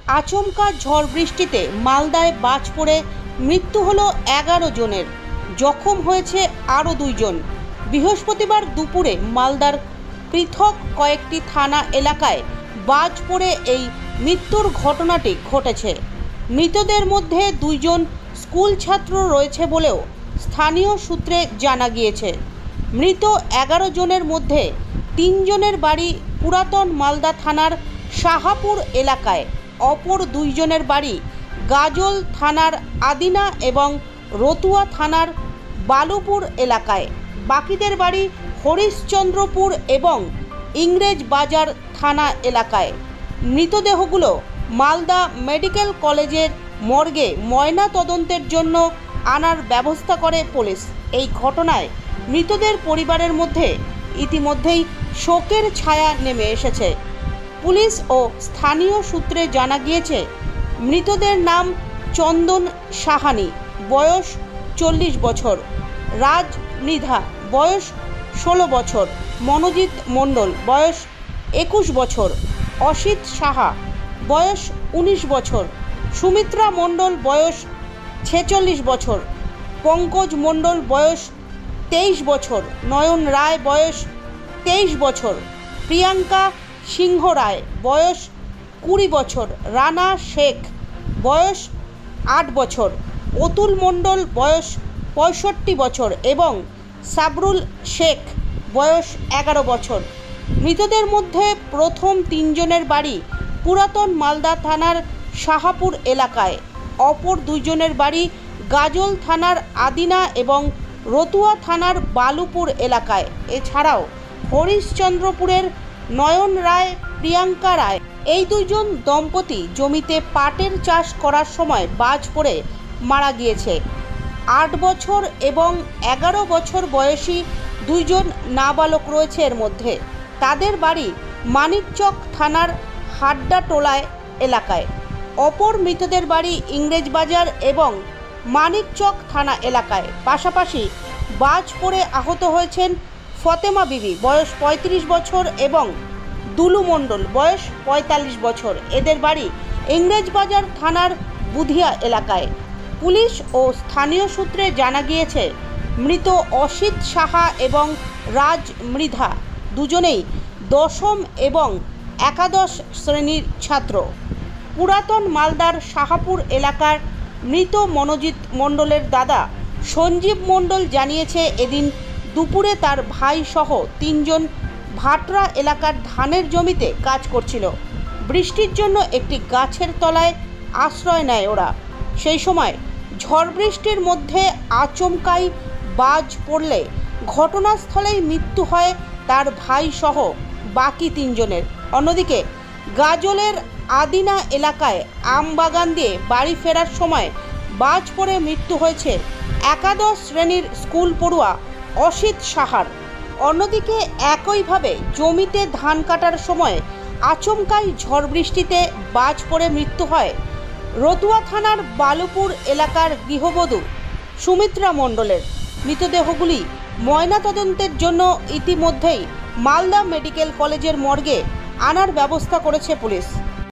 আচমকা ঝড় বৃষ্টিতে মালদায় বাজ পড়ে মৃত্যু হলো 11 জনের, জখম হয়েছে আরও 2 জন। বৃহস্পতিবার দুপুরে মালদার পৃথক কয়েকটি থানা এলাকায় বাজ পড়ে এই মৃত্যুর ঘটনাটি ঘটেছে। মৃতদের মধ্যে 2 জন স্কুল ছাত্র রয়েছে বলেও স্থানীয় সূত্রে জানা গিয়েছে। মৃত 11 জনের মধ্যে 3 জনের বাড়ি পুরাতন মালদা থানার শাহাপুর এলাকায়, অপর 2 জনের বাড়ি গাজল থানার আদিনা এবং রতুয়া থানার বালুপুর এলাকায়। বাকিদের বাড়ি হরিশ্চন্দ্রপুর এবং ইংরেজ বাজার থানা এলাকায়। মৃতদেহগুলো মালদা মেডিকেল কলেজের মর্গে ময়না তদন্তের জন্য আনার ব্যবস্থা করে পুলিশ। এই ঘটনায় মৃতদের পরিবারের মধ্যে ইতিমধ্যেই শোকের ছায়া নেমে এসেছে। পুলিশ ও স্থানীয় সূত্রে জানা গিয়েছে, মৃতদের নাম চন্দন সাহানি, বয়স 40 বছর, রাজ মৃধা, বয়স 16 বছর, মনোজিৎ মণ্ডল, বয়স 21 বছর, অসিত সাহা, বয়স 19 বছর, সুমিত্রা মণ্ডল, বয়স 46 বছর, পঙ্কজ মণ্ডল, বয়স 23 বছর, নয়ন রায়, বয়স 23 বছর, প্রিয়াঙ্কা সিংহ রায়, বয়স 20 বছর, রানা শেখ, বয়স 8 বছর, অতুল মণ্ডল, বয়স 65 বছর এবং সাবরুল শেখ, বয়স 11 বছর। মৃতদের মধ্যে প্রথম 3 জনের বাড়ি পুরাতন মালদা থানার শাহাপুর এলাকায়, অপর 2 জনের বাড়ি গাজল থানার আদিনা এবং রতুয়া থানার বালুপুর এলাকায়। এছাড়াও হরিশ্চন্দ্রপুরের নয়ন রায়, প্রিয়াঙ্কা রায়, এই 2 জন দম্পতি জমিতে পাটের চাষ করার সময় বাজ পড়ে মারা গিয়েছে। 8 বছর এবং 11 বছর বয়সী 2 জন নাবালক রয়েছে এর মধ্যে। তাদের বাড়ি মানিকচক থানার হাড্ডাটোলায় এলাকায়। অপর মৃতদের বাড়ি ইংরেজ বাজার এবং মানিকচক থানা এলাকায়। পাশাপাশি বাজ পড়ে আহত হয়েছেন ফতেমা বিবি, বয়স 35 বছর এবং দুলু মণ্ডল, বয়স 45 বছর। এদের বাড়ি ইংরেজ বাজার থানার বুধিয়া এলাকায়। পুলিশ ও স্থানীয় সূত্রে জানা গিয়েছে, মৃত অসিত সাহা এবং রাজ মৃধা দুজনেই 10ম এবং একাদশ শ্রেণীর ছাত্র। পুরাতন মালদার শাহাপুর এলাকার মৃত মনোজিৎ মণ্ডলের দাদা সঞ্জীব মণ্ডল জানিয়েছে, এদিন দুপুরে তার ভাই সহ 3 জন ভাটরা এলাকার ধানের জমিতে কাজ করছিল। বৃষ্টির জন্য একটি গাছের তলায় আশ্রয় নেয় ওরা। সেই সময় ঝড় বৃষ্টির মধ্যে আচমকাই বাজ পড়লে ঘটনাস্থলেই মৃত্যু হয় তার ভাই সহ বাকি 3 জনের। অন্যদিকে গাজলের আদিনা এলাকায় আমবাগান দিয়ে বাড়ি ফেরার সময় বাজ পড়ে মৃত্যু হয়েছে একাদশ শ্রেণীর স্কুল পড়ুয়া অসিত সাহার। অন্যদিকে একইভাবে জমিতে ধান কাটার সময় আচমকাই ঝড় বৃষ্টিতে বাজ পড়ে মৃত্যু হয় রতুয়া থানার বালুপুর এলাকার গৃহবধূ সুমিত্রা মণ্ডলের। মৃতদেহগুলি ময়নাতদন্তের জন্য ইতিমধ্যেই মালদা মেডিকেল কলেজের মর্গে আনার ব্যবস্থা করেছে পুলিশ।